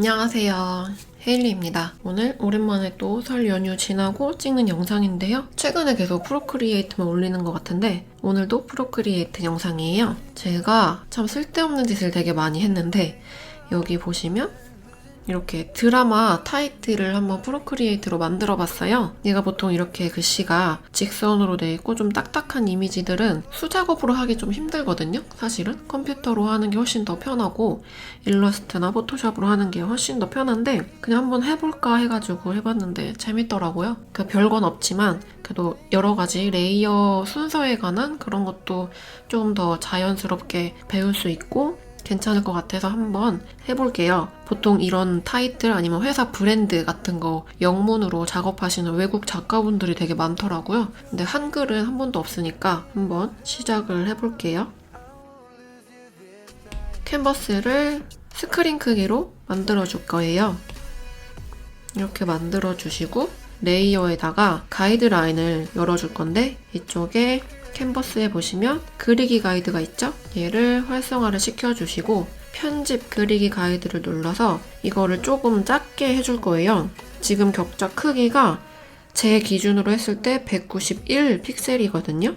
안녕하세요. 헤일리입니다. 오늘 오랜만에 또 설 연휴 지나고 찍는 영상인데요. 최근에 계속 프로크리에이트만 올리는 것 같은데 오늘도 프로크리에이트 영상이에요. 제가 참 쓸데없는 짓을 되게 많이 했는데 여기 보시면 이렇게 드라마 타이틀을 한번 프로크리에이트로 만들어 봤어요. 얘가 보통 이렇게 글씨가 직선으로 돼 있고 좀 딱딱한 이미지들은 수작업으로 하기 좀 힘들거든요. 사실은 컴퓨터로 하는 게 훨씬 더 편하고 일러스트나 포토샵으로 하는 게 훨씬 더 편한데 그냥 한번 해볼까 해가지고 해봤는데 재밌더라고요. 그 별건 없지만 그래도 여러 가지 레이어 순서에 관한 그런 것도 좀 더 자연스럽게 배울 수 있고 괜찮을 것 같아서 한번 해볼게요. 보통 이런 타이틀 아니면 회사 브랜드 같은 거 영문으로 작업하시는 외국 작가분들이 되게 많더라고요. 근데 한글은 한 번도 없으니까 한번 시작을 해볼게요. 캔버스를 스크린 크기로 만들어 줄 거예요. 이렇게 만들어 주시고 레이어에다가 가이드라인을 열어줄 건데 이쪽에 캔버스에 보시면 그리기 가이드가 있죠? 얘를 활성화를 시켜주시고 편집 그리기 가이드를 눌러서 이거를 조금 작게 해줄 거예요. 지금 격자 크기가 제 기준으로 했을 때 191 픽셀이거든요.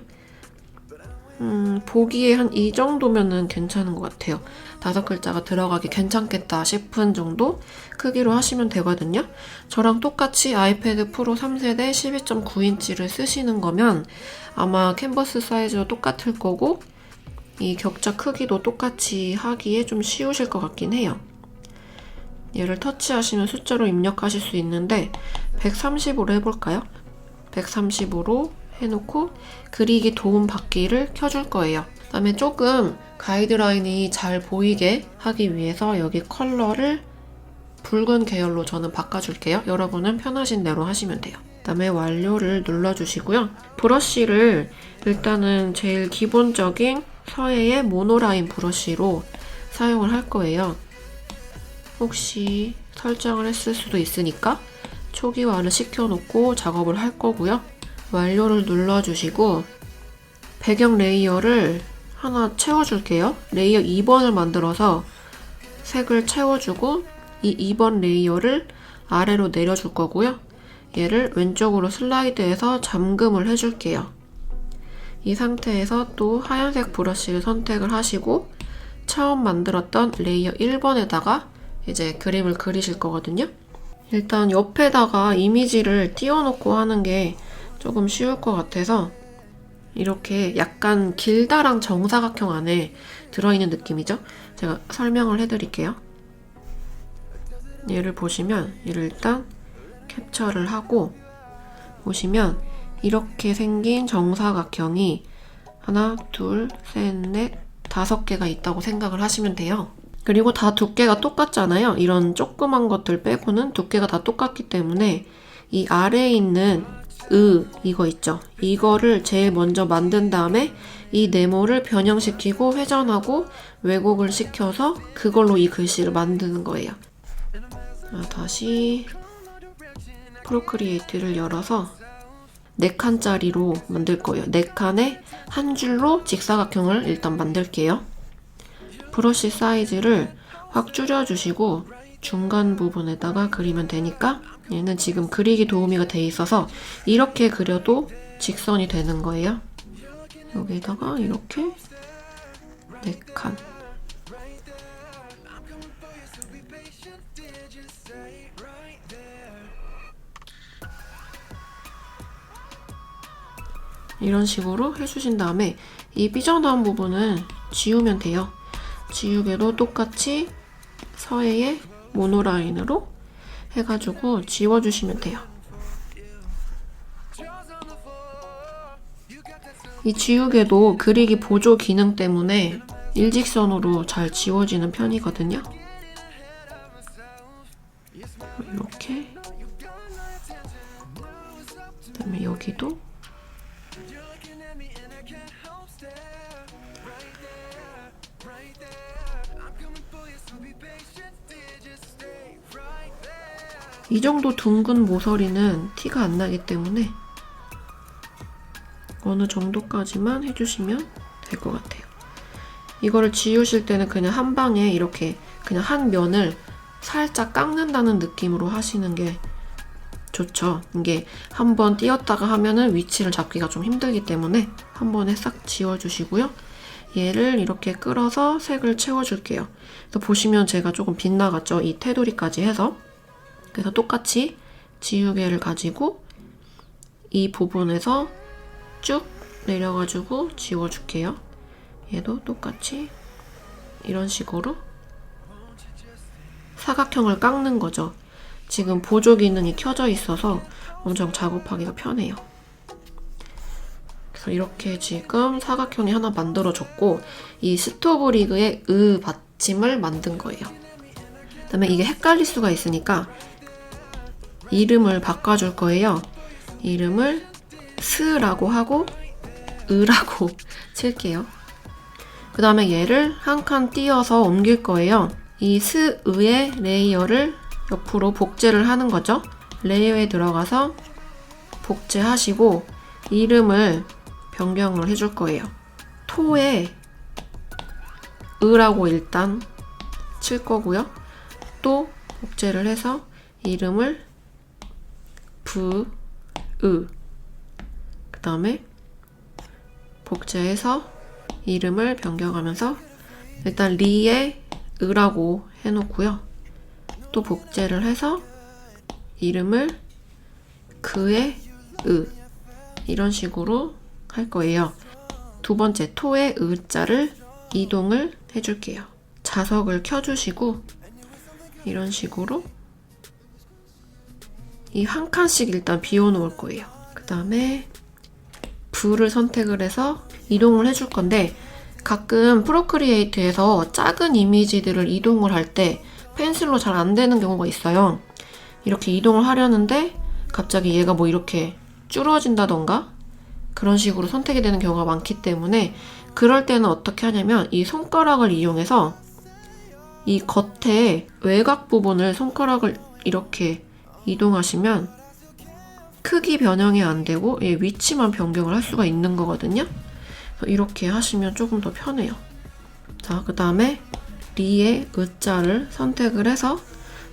보기에 한 이 정도면은 괜찮은 것 같아요. 5글자가 들어가기 괜찮겠다 싶은 정도 크기로 하시면 되거든요. 저랑 똑같이 아이패드 프로 3세대 12.9인치를 쓰시는 거면 아마 캔버스 사이즈도 똑같을 거고 이 격자 크기도 똑같이 하기에 좀 쉬우실 것 같긴 해요. 얘를 터치하시면 숫자로 입력하실 수 있는데 130으로 해볼까요? 130으로 해놓고 그리기 도움 받기를 켜줄 거예요. 그 다음에 조금 가이드라인이 잘 보이게 하기 위해서 여기 컬러를 붉은 계열로 저는 바꿔줄게요. 여러분은 편하신 대로 하시면 돼요. 그 다음에 완료를 눌러주시고요. 브러쉬를 일단은 제일 기본적인 서예의 모노라인 브러쉬로 사용을 할 거예요. 혹시 설정을 했을 수도 있으니까 초기화를 시켜놓고 작업을 할 거고요. 완료를 눌러주시고 배경 레이어를 하나 채워줄게요. 레이어 2번을 만들어서 색을 채워주고 이 2번 레이어를 아래로 내려줄 거고요. 얘를 왼쪽으로 슬라이드해서 잠금을 해줄게요. 이 상태에서 또 하얀색 브러쉬를 선택을 하시고 처음 만들었던 레이어 1번에다가 이제 그림을 그리실 거거든요. 일단 옆에다가 이미지를 띄워놓고 하는 게 조금 쉬울 것 같아서 이렇게 약간 길다랑 정사각형 안에 들어있는 느낌이죠? 제가 설명을 해드릴게요. 얘를 보시면 얘를 일단 캡처를 하고 보시면 이렇게 생긴 정사각형이 하나, 둘, 셋, 넷, 5개가 있다고 생각을 하시면 돼요. 그리고 다 두께가 똑같잖아요. 이런 조그만 것들 빼고는 두께가 다 똑같기 때문에 이 아래에 있는 이거 있죠? 이거를 제일 먼저 만든 다음에 이 네모를 변형시키고 회전하고 왜곡을 시켜서 그걸로 이 글씨를 만드는 거예요. 다시 프로크리에이트를 열어서 4칸짜리로 만들 거예요. 4칸에 한 줄로 직사각형을 일단 만들게요. 브러쉬 사이즈를 확 줄여주시고 중간 부분에다가 그리면 되니까 얘는 지금 그리기 도우미가 돼 있어서 이렇게 그려도 직선이 되는 거예요. 여기다가 이렇게 4칸. 이런 식으로 해주신 다음에 이 삐져나온 부분은 지우면 돼요. 지우개도 똑같이 서예의 모노라인으로 해가지고 지워주시면 돼요. 이 지우개도 그리기 보조 기능 때문에 일직선으로 잘 지워지는 편이거든요. 이렇게. 그다음에 여기도 이 정도 둥근 모서리는 티가 안 나기 때문에 어느 정도까지만 해주시면 될 것 같아요. 이거를 지우실 때는 그냥 한 방에 이렇게 그냥 한 면을 살짝 깎는다는 느낌으로 하시는 게 좋죠. 이게 한번 띄었다가 하면은 위치를 잡기가 좀 힘들기 때문에 한 번에 싹 지워주시고요. 얘를 이렇게 끌어서 색을 채워줄게요. 그래서 보시면 제가 조금 빗나갔죠? 이 테두리까지 해서. 그래서 똑같이 지우개를 가지고 이 부분에서 쭉 내려가지고 지워줄게요. 얘도 똑같이 이런 식으로 사각형을 깎는 거죠. 지금 보조 기능이 켜져 있어서 엄청 작업하기가 편해요. 그래서 이렇게 지금 사각형이 하나 만들어졌고 이 스토브리그의 받침을 만든 거예요. 그다음에 이게 헷갈릴 수가 있으니까 이름을 바꿔줄 거예요. 이름을 스라고 하고 으라고 칠게요. 그 다음에 얘를 한 칸 띄어서 옮길 거예요. 이 스의 레이어를 옆으로 복제를 하는 거죠. 레이어에 들어가서 복제하시고 이름을 변경을 해줄 거예요. 토에 으라고 일단 칠 거고요. 또 복제를 해서 이름을 부, 으. 그 다음에 복제해서 이름을 변경하면서 일단 리에 으라고 해놓고요. 또 복제를 해서 이름을 그의 으 이런 식으로 할 거예요. 두 번째 토의 으자를 이동을 해줄게요. 자석을 켜주시고 이런 식으로 이 한 칸씩 일단 비워놓을 거예요. 그 다음에 부를 선택을 해서 이동을 해줄 건데 가끔 프로크리에이트에서 작은 이미지들을 이동을 할 때 펜슬로 잘 안 되는 경우가 있어요. 이렇게 이동을 하려는데 갑자기 얘가 뭐 이렇게 줄어진다던가 그런 식으로 선택이 되는 경우가 많기 때문에 그럴 때는 어떻게 하냐면 이 손가락을 이용해서 이 겉에 외곽 부분을 손가락을 이렇게 이동하시면 크기 변형이 안 되고 얘 위치만 변경을 할 수가 있는 거거든요. 이렇게 하시면 조금 더 편해요. 자, 그 다음에 리의 으자를 선택을 해서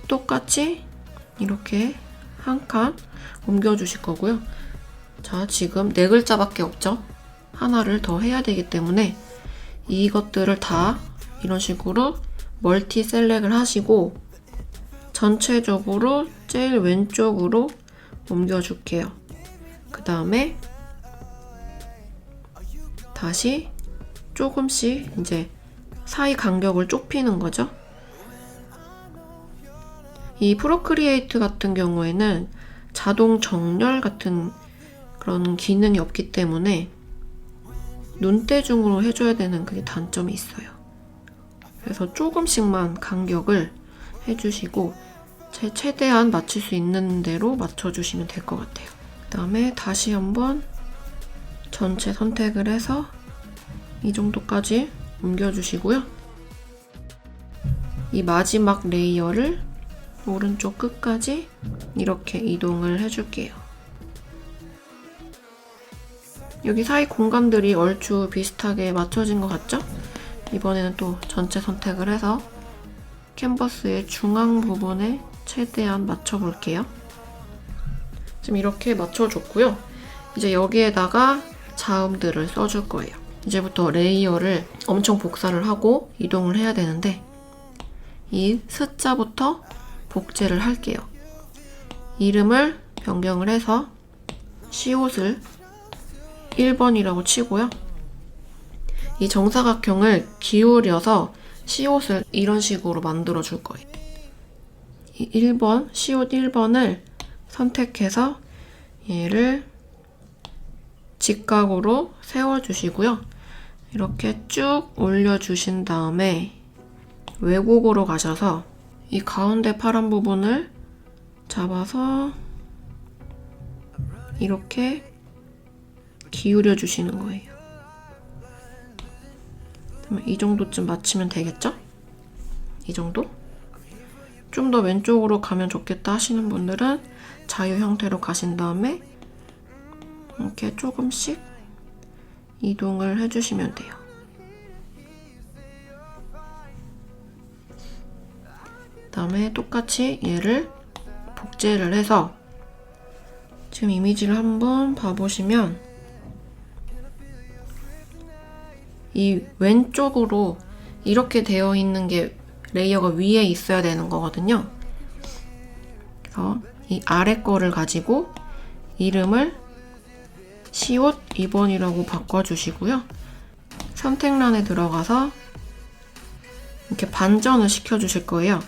똑같이 이렇게 한 칸 옮겨주실 거고요. 자, 지금 4글자밖에 없죠? 하나를 더 해야 되기 때문에 이것들을 다 이런 식으로 멀티 셀렉을 하시고 전체적으로 제일 왼쪽으로 옮겨줄게요. 그 다음에 다시 조금씩 이제 사이 간격을 좁히는 거죠. 이 프로크리에이트 같은 경우에는 자동 정렬 같은 그런 기능이 없기 때문에 눈대중으로 해줘야 되는 그게 단점이 있어요. 그래서 조금씩만 간격을 해주시고 최대한 맞출 수 있는 대로 맞춰주시면 될 것 같아요. 그 다음에 다시 한번 전체 선택을 해서 이 정도까지 옮겨주시고요. 이 마지막 레이어를 오른쪽 끝까지 이렇게 이동을 해줄게요. 여기 사이 공간들이 얼추 비슷하게 맞춰진 것 같죠? 이번에는 또 전체 선택을 해서 캔버스의 중앙 부분에 최대한 맞춰볼게요. 지금 이렇게 맞춰줬고요. 이제 여기에다가 자음들을 써줄 거예요. 이제부터 레이어를 엄청 복사를 하고 이동을 해야 되는데 이 스자부터 복제를 할게요. 이름을 변경을 해서 시옷을 1번이라고 치고요. 이 정사각형을 기울여서 시옷을 이런 식으로 만들어 줄 거예요. 이 1번, 시옷 1번을 선택해서 얘를 직각으로 세워주시고요. 이렇게 쭉 올려주신 다음에 왜곡으로 가셔서 이 가운데 파란 부분을 잡아서 이렇게 기울여 주시는 거예요. 이 정도쯤 맞추면 되겠죠? 이 정도? 좀 더 왼쪽으로 가면 좋겠다 하시는 분들은 자유 형태로 가신 다음에 이렇게 조금씩 이동을 해주시면 돼요. 그다음에 똑같이 얘를 복제를 해서 지금 이미지를 한번 봐보시면 이 왼쪽으로 이렇게 되어 있는 게 레이어가 위에 있어야 되는 거거든요. 그래서 이 아래 거를 가지고 이름을 시옷 2번이라고 바꿔주시고요. 선택란에 들어가서 이렇게 반전을 시켜주실 거예요.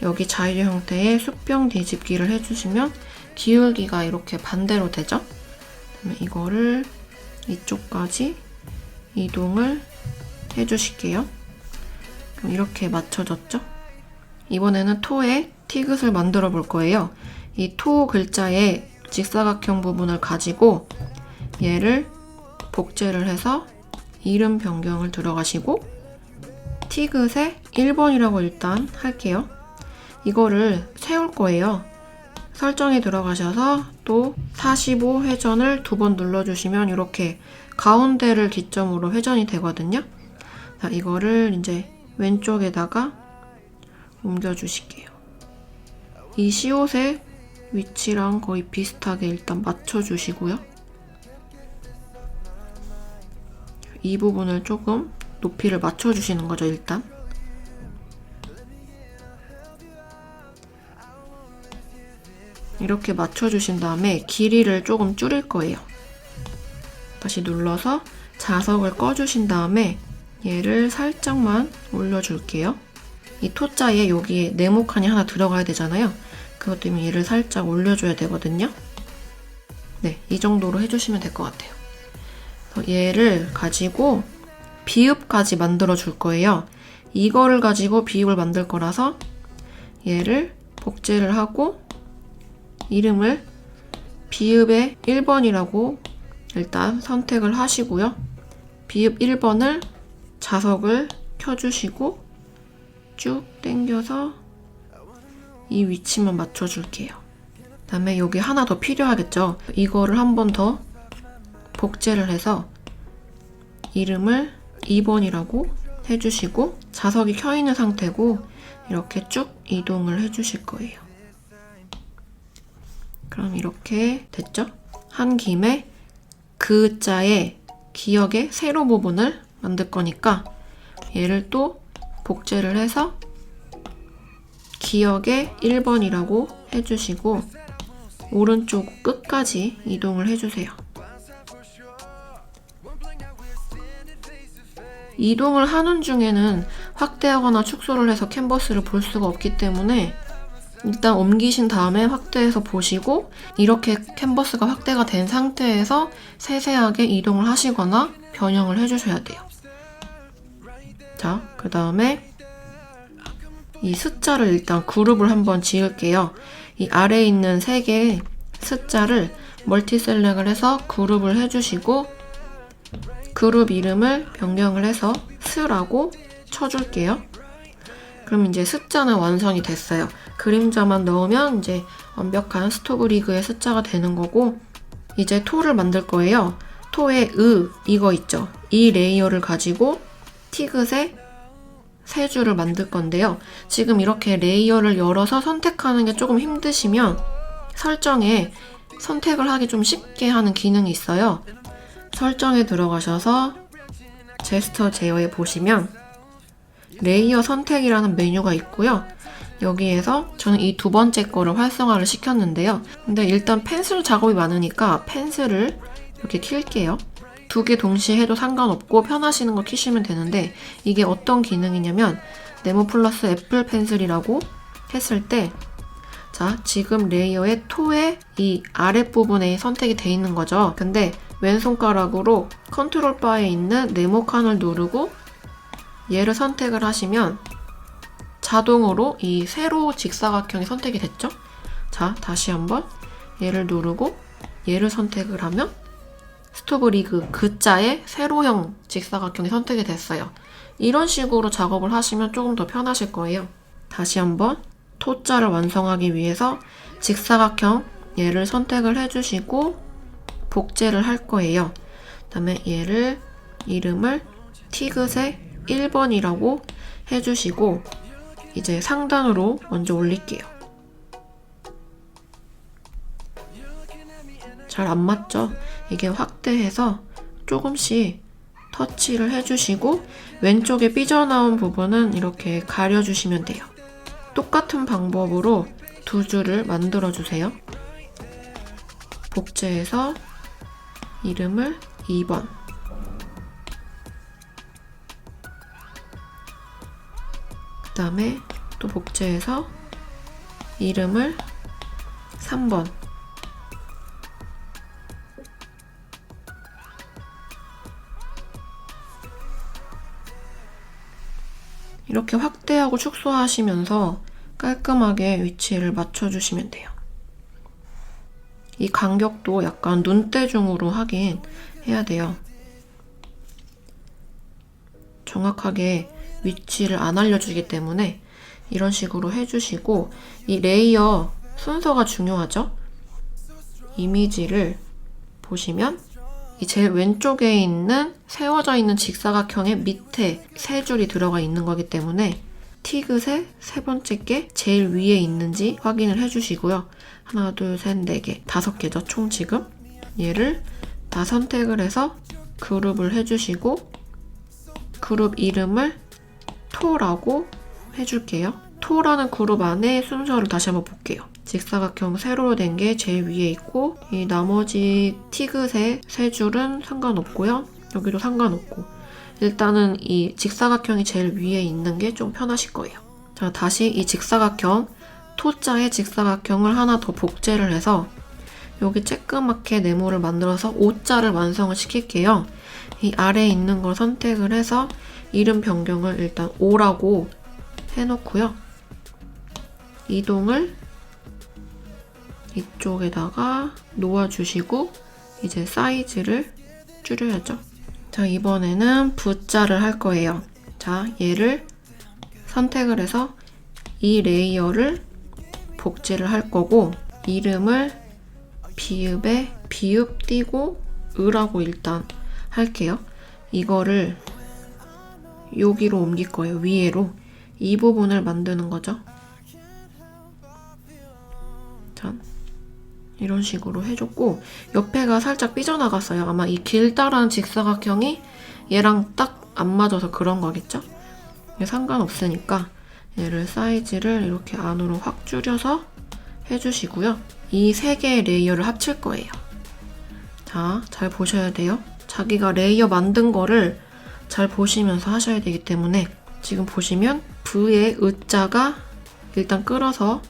여기 자유 형태의 수평 뒤집기를 해주시면 기울기가 이렇게 반대로 되죠? 그다음에 이거를 이쪽까지 이동을 해주실게요. 그럼 이렇게 맞춰졌죠? 이번에는 토에 티귿을 만들어 볼 거예요. 이 토 글자의 직사각형 부분을 가지고 얘를 복제를 해서 이름 변경을 들어가시고 티귿에 1번이라고 일단 할게요. 이거를 세울 거예요. 설정에 들어가셔서 또 45 회전을 2번 눌러주시면 이렇게 가운데를 기점으로 회전이 되거든요. 자, 이거를 이제 왼쪽에다가 옮겨주실게요. 이 시옷의 위치랑 거의 비슷하게 일단 맞춰주시고요. 이 부분을 조금 높이를 맞춰주시는 거죠, 일단. 이렇게 맞춰주신 다음에 길이를 조금 줄일 거예요. 다시 눌러서 자석을 꺼주신 다음에 얘를 살짝만 올려줄게요. 이 토자에 여기에 네모칸이 하나 들어가야 되잖아요. 그것 때문에 얘를 살짝 올려줘야 되거든요. 네, 이 정도로 해주시면 될 것 같아요. 얘를 가지고 비읍까지 만들어 줄 거예요. 이거를 가지고 비읍을 만들 거라서 얘를 복제를 하고 이름을 비읍의 1번이라고 일단 선택을 하시고요. 비읍 1번을 자석을 켜주시고 쭉 당겨서 이 위치만 맞춰줄게요. 그 다음에 여기 하나 더 필요하겠죠. 이거를 한 번 더 복제를 해서 이름을 2번이라고 해주시고 자석이 켜있는 상태고 이렇게 쭉 이동을 해주실 거예요. 그럼 이렇게 됐죠? 한 김에 그 자의 기역의 세로 부분을 만들 거니까 얘를 또 복제를 해서 기역의 1번이라고 해주시고 오른쪽 끝까지 이동을 해주세요. 이동을 하는 중에는 확대하거나 축소를 해서 캔버스를 볼 수가 없기 때문에 일단 옮기신 다음에 확대해서 보시고 이렇게 캔버스가 확대가 된 상태에서 세세하게 이동을 하시거나 변형을 해주셔야 돼요. 자, 그 다음에 이 숫자를 일단 그룹을 한번 지을게요. 이 아래에 있는 3개의 숫자를 멀티 셀렉을 해서 그룹을 해주시고 그룹 이름을 변경을 해서 스라고 쳐줄게요. 그럼 이제 숫자는 완성이 됐어요. 그림자만 넣으면 이제 완벽한 스토브리그의 숫자가 되는 거고 이제 토를 만들 거예요. 토에 이거 있죠. 이 레이어를 가지고 티귿에 3줄을 만들 건데요. 지금 이렇게 레이어를 열어서 선택하는 게 조금 힘드시면 설정에 선택을 하기 좀 쉽게 하는 기능이 있어요. 설정에 들어가셔서 제스처 제어에 보시면 레이어 선택이라는 메뉴가 있고요. 여기에서 저는 이 2번째 거를 활성화를 시켰는데요. 근데 일단 펜슬 작업이 많으니까 펜슬을 이렇게 킬게요. 2개 동시에 해도 상관없고 편하시는 거 키시면 되는데 이게 어떤 기능이냐면 네모 플러스 애플 펜슬이라고 했을 때 자, 지금 레이어의 토의 이 아랫부분에 선택이 돼 있는 거죠. 근데 왼손가락으로 컨트롤 바에 있는 네모 칸을 누르고 얘를 선택을 하시면 자동으로 이 세로 직사각형이 선택이 됐죠? 자, 다시 한번 얘를 누르고 얘를 선택을 하면 스토브리그 그자의 세로형 직사각형이 선택이 됐어요. 이런 식으로 작업을 하시면 조금 더 편하실 거예요. 다시 한번 토자를 완성하기 위해서 직사각형 얘를 선택을 해주시고 복제를 할 거예요. 그 다음에 얘를 이름을 티귿의 1번이라고 해주시고 이제 상단으로 먼저 올릴게요. 잘 안 맞죠? 이게 확대해서 조금씩 터치를 해주시고 왼쪽에 삐져나온 부분은 이렇게 가려주시면 돼요. 똑같은 방법으로 두 줄을 만들어주세요. 복제해서 이름을 2번, 그 다음에 또 복제해서 이름을 3번, 이렇게 확대하고 축소하시면서 깔끔하게 위치를 맞춰주시면 돼요. 이 간격도 약간 눈대중으로 하긴 해야 돼요. 정확하게 위치를 안 알려주기 때문에 이런 식으로 해주시고, 이 레이어 순서가 중요하죠? 이미지를 보시면 이 제일 왼쪽에 있는 세워져 있는 직사각형의 밑에 세 줄이 들어가 있는 거기 때문에 티귿의 세 번째 게 제일 위에 있는지 확인을 해주시고요. 하나, 둘, 셋, 네 개, 5개죠, 총 지금. 얘를 다 선택을 해서 그룹을 해주시고 그룹 이름을 토라고 해줄게요. 토라는 그룹 안에 순서를 다시 한번 볼게요. 직사각형 세로로 된 게 제일 위에 있고 이 나머지 티귿의 세 줄은 상관없고요. 여기도 상관없고 일단은 이 직사각형이 제일 위에 있는 게 좀 편하실 거예요. 자, 다시 이 직사각형 토자의 직사각형을 하나 더 복제를 해서 여기 쬐끄맣게 네모를 만들어서 O자를 완성을 시킬게요. 이 아래에 있는 걸 선택을 해서 이름 변경을 일단 O라고 해놓고요. 이동을 이쪽에다가 놓아주시고 이제 사이즈를 줄여야죠. 자, 이번에는 V자를 할 거예요. 자, 얘를 선택을 해서 이 레이어를 복제를 할 거고 이름을 비읍에 비읍 띄고 으라고 일단 할게요. 이거를 여기로 옮길 거예요. 위에로. 이 부분을 만드는 거죠. 자, 이런 식으로 해줬고 옆에가 살짝 삐져나갔어요. 아마 이 길다란 직사각형이 얘랑 딱 안 맞아서 그런 거겠죠? 상관없으니까 얘를 사이즈를 이렇게 안으로 확 줄여서 해주시고요. 이 세 개의 레이어를 합칠 거예요. 자, 잘 보셔야 돼요. 자기가 레이어 만든 거를 잘 보시면서 하셔야 되기 때문에 지금 보시면 V의 으자가 일단 끌어서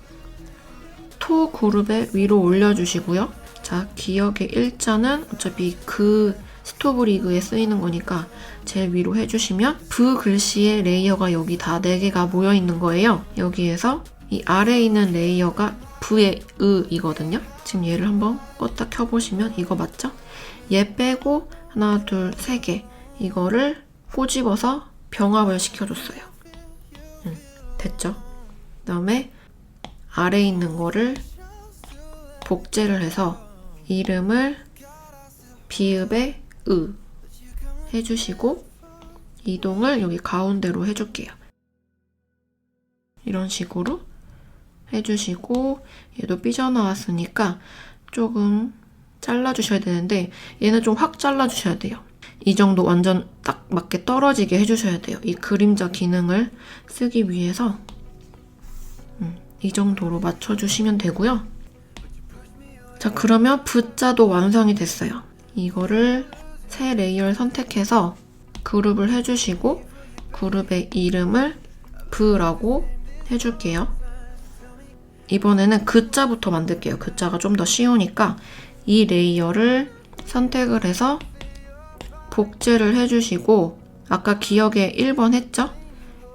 토 그룹의 위로 올려주시고요. 자, 기억의 일자는 어차피 그 스토브 리그에 쓰이는 거니까 제일 위로 해주시면 V 글씨의 레이어가 여기 다 4개가 모여있는 거예요. 여기에서 이 아래에 있는 레이어가 V의 으이거든요. 지금 얘를 한번 껐다 켜보시면 이거 맞죠? 얘 빼고 하나, 둘, 3개 이거를 꼬집어서 병합을 시켜줬어요. 됐죠? 그 다음에 아래에 있는 거를 복제를 해서 이름을 비읍에 으 해주시고 이동을 여기 가운데로 해줄게요. 이런 식으로 해주시고 얘도 삐져나왔으니까 조금 잘라주셔야 되는데 얘는 좀 확 잘라주셔야 돼요. 이 정도 완전 딱 맞게 떨어지게 해주셔야 돼요. 이 그림자 기능을 쓰기 위해서 이 정도로 맞춰주시면 되고요. 자, 그러면 V자도 완성이 됐어요. 이거를 새 레이어를 선택해서 그룹을 해주시고 그룹의 이름을 V라고 해줄게요. 이번에는 그자부터 만들게요. 그자가 좀 더 쉬우니까 이 레이어를 선택을 해서 복제를 해주시고 아까 기억에 1번 했죠?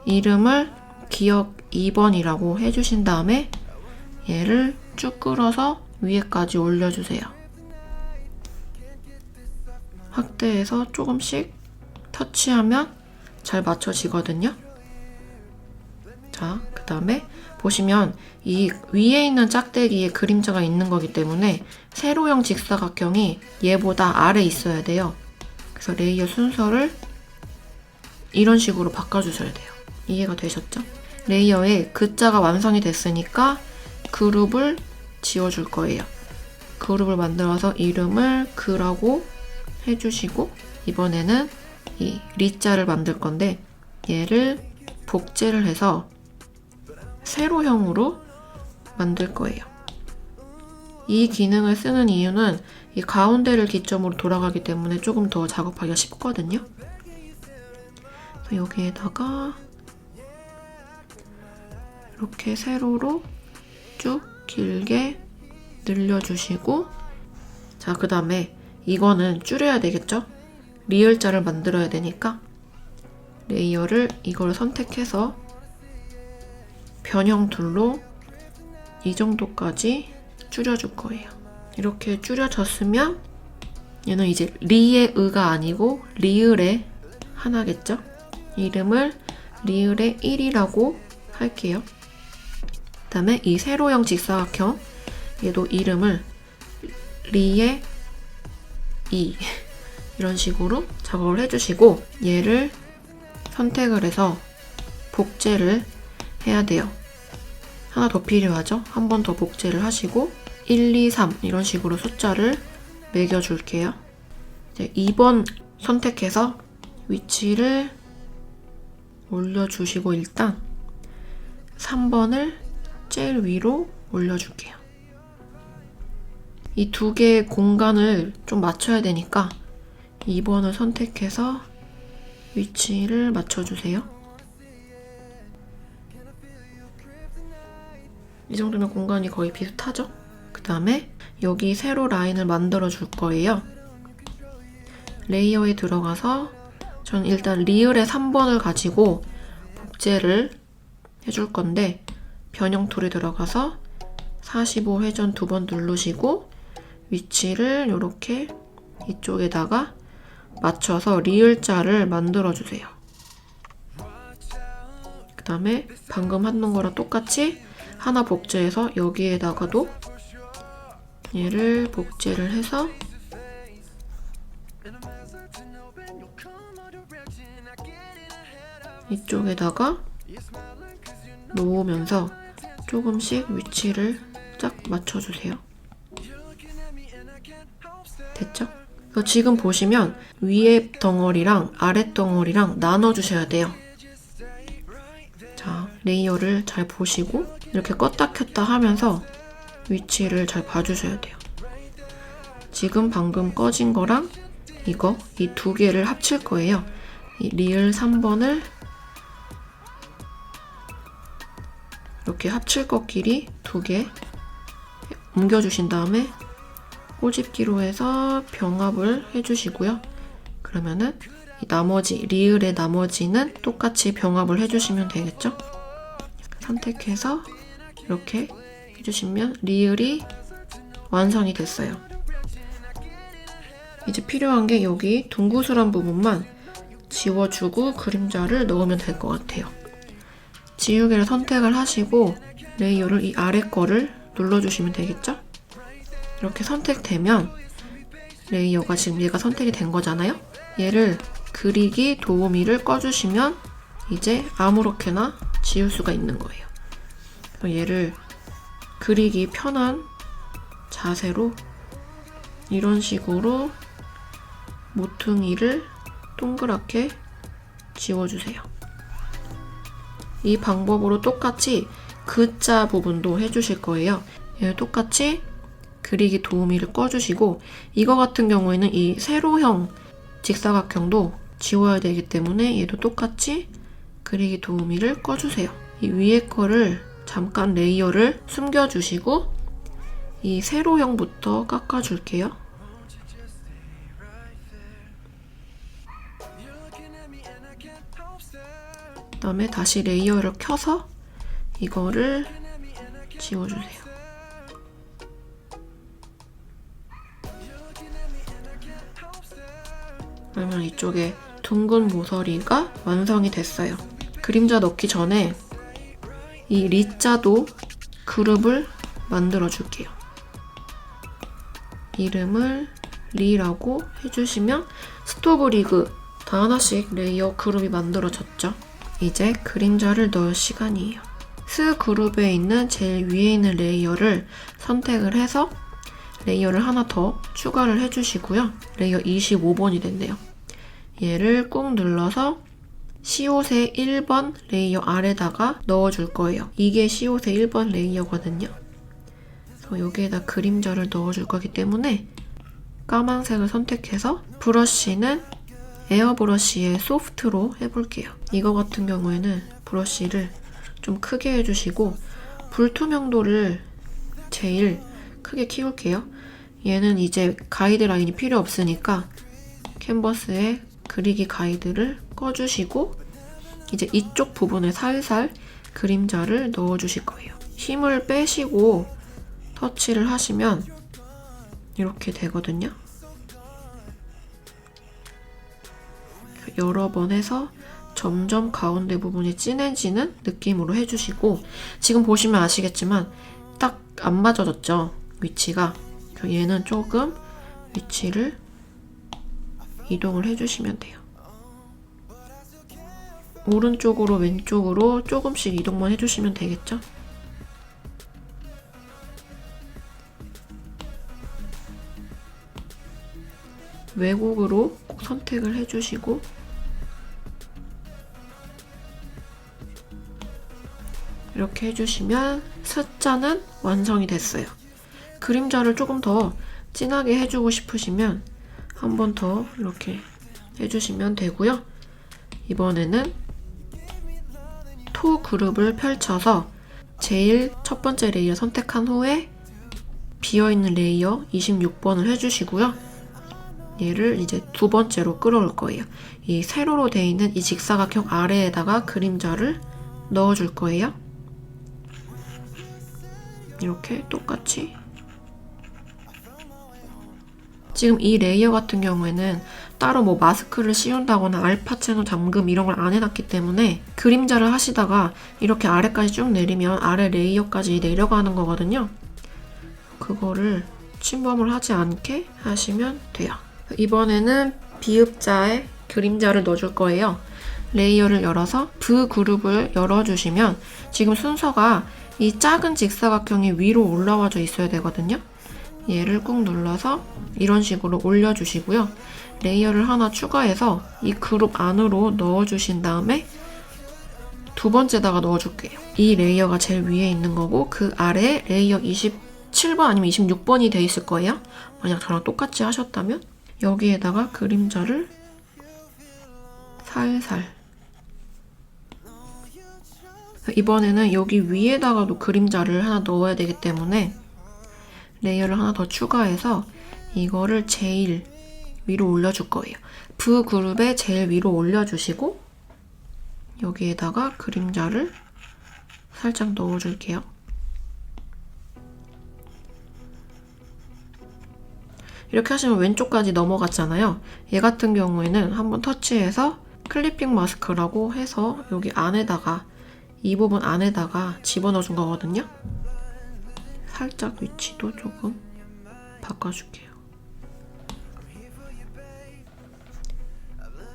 이름을 기억 2번이라고 해주신 다음에 얘를 쭉 끌어서 위에까지 올려주세요. 확대해서 조금씩 터치하면 잘 맞춰지거든요. 자, 그 다음에 보시면 이 위에 있는 짝대기에 그림자가 있는 거기 때문에 세로형 직사각형이 얘보다 아래에 있어야 돼요. 그래서 레이어 순서를 이런 식으로 바꿔주셔야 돼요. 이해가 되셨죠? 레이어에 그자가 완성이 됐으니까 그룹을 지워줄 거예요. 그룹을 만들어서 이름을 그라고 해주시고, 이번에는 이 리자를 만들 건데 얘를 복제를 해서 세로형으로 만들 거예요. 이 기능을 쓰는 이유는 이 가운데를 기점으로 돌아가기 때문에 조금 더 작업하기가 쉽거든요. 그래서 여기에다가 이렇게 세로로 쭉 길게 늘려주시고, 자, 그 다음에 이거는 줄여야 되겠죠? 리을자를 만들어야 되니까 레이어를 이걸 선택해서 변형 툴로 이 정도까지 줄여줄 거예요. 이렇게 줄여졌으면 얘는 이제 리의 의가 아니고 리을의 하나겠죠? 이름을 리을의 1이라고 할게요. 그 다음에 이 세로형 직사각형 얘도 이름을 리의 2 이런 식으로 작업을 해주시고, 얘를 선택을 해서 복제를 해야 돼요. 하나 더 필요하죠? 한 번 더 복제를 하시고 1, 2, 3 이런 식으로 숫자를 매겨줄게요. 이제 2번 선택해서 위치를 올려주시고 일단 3번을 제일 위로 올려줄게요. 이 두 개의 공간을 좀 맞춰야 되니까 2번을 선택해서 위치를 맞춰주세요. 이 정도면 공간이 거의 비슷하죠? 그 다음에 여기 세로 라인을 만들어 줄 거예요. 레이어에 들어가서 전 일단 리을의 3번을 가지고 복제를 해줄 건데, 변형 툴에 들어가서 45회전 2번 누르시고 위치를 이렇게 이쪽에다가 맞춰서 리을자를 만들어 주세요. 그 다음에 방금 했던 거랑 똑같이 하나 복제해서 여기에다가도 얘를 복제를 해서 이쪽에다가 놓으면서 조금씩 위치를 쫙 맞춰주세요. 됐죠? 지금 보시면 위에 덩어리랑 아래 덩어리랑 나눠주셔야 돼요. 자, 레이어를 잘 보시고 이렇게 껐다 켰다 하면서 위치를 잘 봐주셔야 돼요. 지금 방금 꺼진 거랑 이거, 이 두 개를 합칠 거예요. 이 리을 3번을 이렇게 합칠 것끼리 두 개 옮겨주신 다음에 꼬집기로 해서 병합을 해주시고요. 그러면은 이 나머지, 리을의 나머지는 똑같이 병합을 해주시면 되겠죠? 선택해서 이렇게 해주시면 리을이 완성이 됐어요. 이제 필요한 게 여기 둥구스런 부분만 지워주고 그림자를 넣으면 될 것 같아요. 지우개를 선택을 하시고 레이어를 이 아래 거를 눌러주시면 되겠죠? 이렇게 선택되면 레이어가 지금 얘가 선택이 된 거잖아요? 얘를 그리기 도우미를 꺼주시면 이제 아무렇게나 지울 수가 있는 거예요. 그래서 얘를 그리기 편한 자세로 이런 식으로 모퉁이를 동그랗게 지워주세요. 이 방법으로 똑같이 그자 부분도 해주실 거예요. 얘를 똑같이 그리기 도우미를 꺼주시고, 이거 같은 경우에는 이 세로형 직사각형도 지워야 되기 때문에 얘도 똑같이 그리기 도우미를 꺼주세요. 이 위에 거를 잠깐 레이어를 숨겨주시고 이 세로형부터 깎아줄게요. 그 다음에 다시 레이어를 켜서 이거를 지워주세요. 그러면 이쪽에 둥근 모서리가 완성이 됐어요. 그림자 넣기 전에 이 리자도 그룹을 만들어 줄게요. 이름을 리라고 해주시면 스토브 리그 다 하나씩 레이어 그룹이 만들어졌죠. 이제 그림자를 넣을 시간이에요. 스 그룹에 있는 제일 위에 있는 레이어를 선택을 해서 레이어를 하나 더 추가를 해주시고요. 레이어 25번이 됐네요. 얘를 꾹 눌러서 시옷의 1번 레이어 아래다가 넣어줄 거예요. 이게 시옷의 1번 레이어거든요. 그래서 여기에다 그림자를 넣어줄 거기 때문에 까만색을 선택해서 브러쉬는 에어브러쉬의 소프트로 해볼게요. 이거 같은 경우에는 브러쉬를 좀 크게 해주시고 불투명도를 제일 크게 키울게요. 얘는 이제 가이드라인이 필요 없으니까 캔버스에 그리기 가이드를 꺼주시고 이제 이쪽 부분에 살살 그림자를 넣어주실 거예요. 힘을 빼시고 터치를 하시면 이렇게 되거든요. 여러 번 해서 점점 가운데 부분이 진해지는 느낌으로 해주시고 지금 보시면 아시겠지만 딱 안 맞아졌죠? 위치가. 얘는 조금 위치를 이동을 해주시면 돼요. 오른쪽으로 왼쪽으로 조금씩 이동만 해주시면 되겠죠? 왜곡으로 꼭 선택을 해주시고 이렇게 해주시면 S자는 완성이 됐어요. 그림자를 조금 더 진하게 해주고 싶으시면 한 번 더 이렇게 해주시면 되고요. 이번에는 토 그룹을 펼쳐서 제일 첫 번째 레이어 선택한 후에 비어있는 레이어 26번을 해주시고요. 얘를 이제 두 번째로 끌어올 거예요. 이 세로로 되어 있는 이 직사각형 아래에다가 그림자를 넣어줄 거예요. 이렇게 똑같이. 지금 이 레이어 같은 경우에는 따로 뭐 마스크를 씌운다거나 알파 채널 잠금 이런 걸 안 해놨기 때문에 그림자를 하시다가 이렇게 아래까지 쭉 내리면 아래 레이어까지 내려가는 거거든요. 그거를 침범을 하지 않게 하시면 돼요. 이번에는 비읍자에 그림자를 넣어줄 거예요. 레이어를 열어서 브 그룹을 열어주시면 지금 순서가 이 작은 직사각형이 위로 올라와져 있어야 되거든요. 얘를 꾹 눌러서 이런 식으로 올려주시고요. 레이어를 하나 추가해서 이 그룹 안으로 넣어주신 다음에 두 번째다가 넣어줄게요. 이 레이어가 제일 위에 있는 거고 그 아래에 레이어 27번 아니면 26번이 돼 있을 거예요. 만약 저랑 똑같이 하셨다면 여기에다가 그림자를 살살. 이번에는 여기 위에다가도 그림자를 하나 넣어야 되기 때문에 레이어를 하나 더 추가해서 이거를 제일 위로 올려줄 거예요. 브 그룹에 제일 위로 올려주시고 여기에다가 그림자를 살짝 넣어줄게요. 이렇게 하시면 왼쪽까지 넘어갔잖아요. 얘 같은 경우에는 한번 터치해서 클리핑 마스크라고 해서 여기 안에다가 이 부분 안에다가 집어넣어 준 거거든요. 살짝 위치도 조금 바꿔줄게요.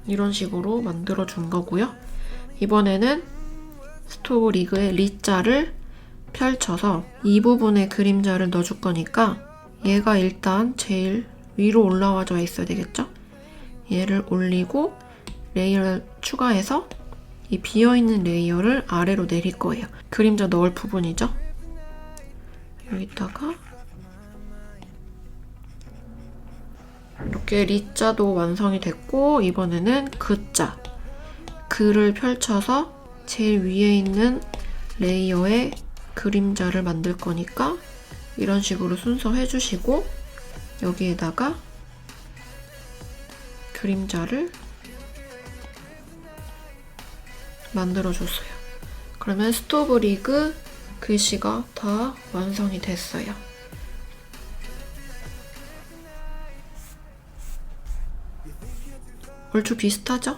이런 식으로 만들어 준 거고요. 이번에는 스토브 리그의 리자를 펼쳐서 이 부분에 그림자를 넣어줄 거니까 얘가 일단 제일 위로 올라와져 있어야 되겠죠? 얘를 올리고 레이어를 추가해서 이 비어있는 레이어를 아래로 내릴 거예요. 그림자 넣을 부분이죠? 여기다가 이렇게 리자도 완성이 됐고 이번에는 그자 글을 펼쳐서 제일 위에 있는 레이어에 그림자를 만들 거니까 이런 식으로 순서 해주시고 여기에다가 그림자를 만들어줬어요. 그러면 스토브 리그 글씨가 다 완성이 됐어요. 얼추 비슷하죠?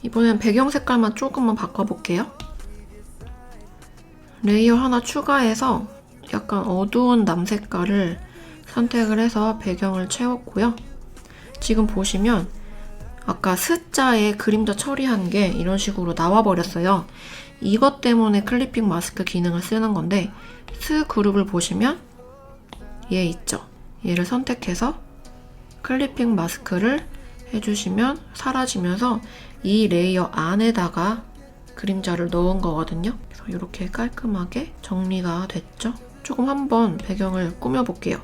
이번엔 배경 색깔만 조금만 바꿔볼게요. 레이어 하나 추가해서 약간 어두운 남색깔을 선택을 해서 배경을 채웠고요. 지금 보시면 아까 스자에 그림자 처리한 게 이런 식으로 나와버렸어요. 이것 때문에 클리핑 마스크 기능을 쓰는 건데, 스 그룹을 보시면 얘 있죠? 얘를 선택해서 클리핑 마스크를 해주시면 사라지면서 이 레이어 안에다가 그림자를 넣은 거거든요. 그래서 이렇게 깔끔하게 정리가 됐죠? 조금 한번 배경을 꾸며볼게요.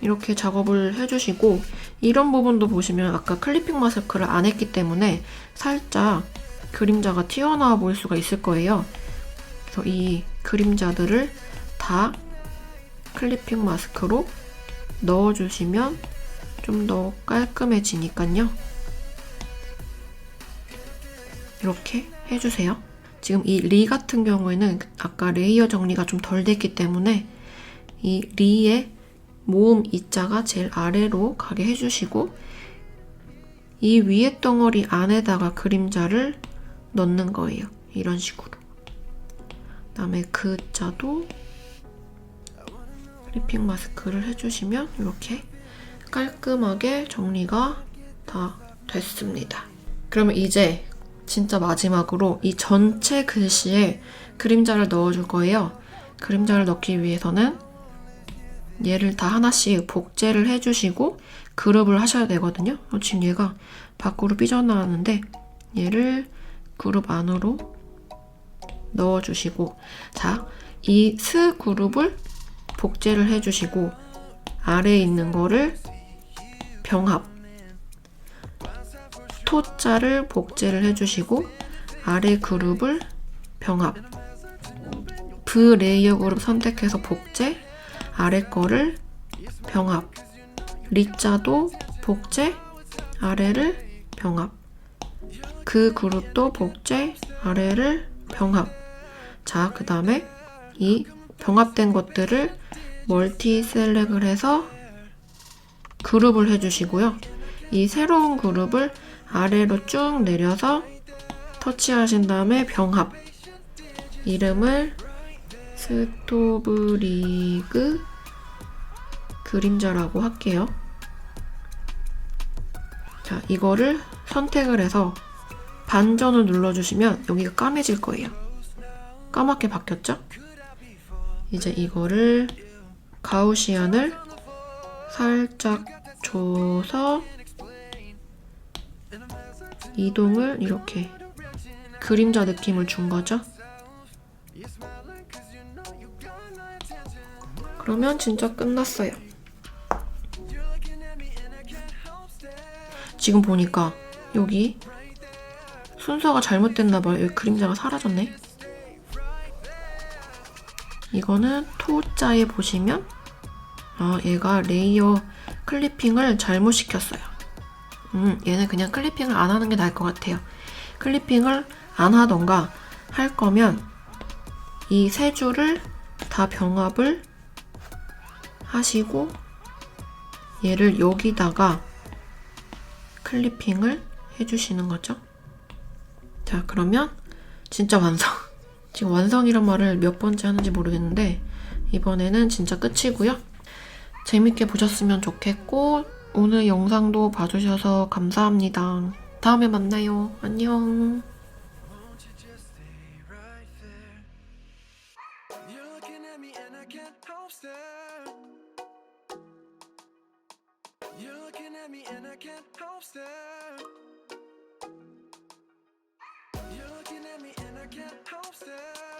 이렇게 작업을 해주시고, 이런 부분도 보시면 아까 클리핑 마스크를 안 했기 때문에 살짝 그림자가 튀어나와 보일 수가 있을 거예요. 그래서 이 그림자들을 다 클리핑 마스크로 넣어주시면 좀 더 깔끔해지니까요. 이렇게 해주세요. 지금 이 리 같은 경우에는 아까 레이어 정리가 좀 덜 됐기 때문에 이 리의 모음 이자가 제일 아래로 가게 해주시고, 이 위에 덩어리 안에다가 그림자를 넣는 거예요. 이런 식으로. 그다음에 그 자도 클리핑 마스크를 해주시면 이렇게 깔끔하게 정리가 다 됐습니다. 그러면 이제 진짜 마지막으로 이 전체 글씨에 그림자를 넣어줄 거예요. 그림자를 넣기 위해서는 얘를 다 하나씩 복제를 해주시고 그룹을 하셔야 되거든요. 지금 얘가 밖으로 삐져나왔는데 얘를 그룹 안으로 넣어주시고, 자, 이 스 그룹을 복제를 해주시고 아래에 있는 거를 병합, 토자를 복제를 해주시고 아래 그룹을 병합, 브 레이어 그룹 선택해서 복제, 아래 거를 병합, 리자도 복제, 아래를 병합, 그 그룹도 복제, 아래를 병합. 자, 그 다음에 이 병합된 것들을 멀티 셀렉을 해서 그룹을 해주시고요. 이 새로운 그룹을 아래로 쭉 내려서 터치하신 다음에 병합, 이름을 스토브리그 그림자라고 할게요. 자, 이거를 선택을 해서 반전을 눌러주시면 여기가 까매질 거예요. 까맣게 바뀌었죠? 이제 이거를 가우시안을 살짝 줘서 이동을 이렇게 그림자 느낌을 준 거죠. 그러면 진짜 끝났어요. 지금 보니까 여기 순서가 잘못됐나봐요. 여기 그림자가 사라졌네. 이거는 토자에 보시면 얘가 레이어 클리핑을 잘못 시켰어요. 얘는 그냥 클리핑을 안 하는 게 나을 것 같아요. 클리핑을 안 하던가 할 거면 이 세 줄을 다 병합을 하시고 얘를 여기다가 클리핑을 해주시는 거죠. 자, 그러면 진짜 완성. 지금 완성이란 말을 몇 번째 하는지 모르겠는데 이번에는 진짜 끝이고요. 재밌게 보셨으면 좋겠고 오늘 영상도 봐주셔서 감사합니다. 다음에 만나요. 안녕. You're looking at me and I can't help stare. You're looking at me and I can't help stare.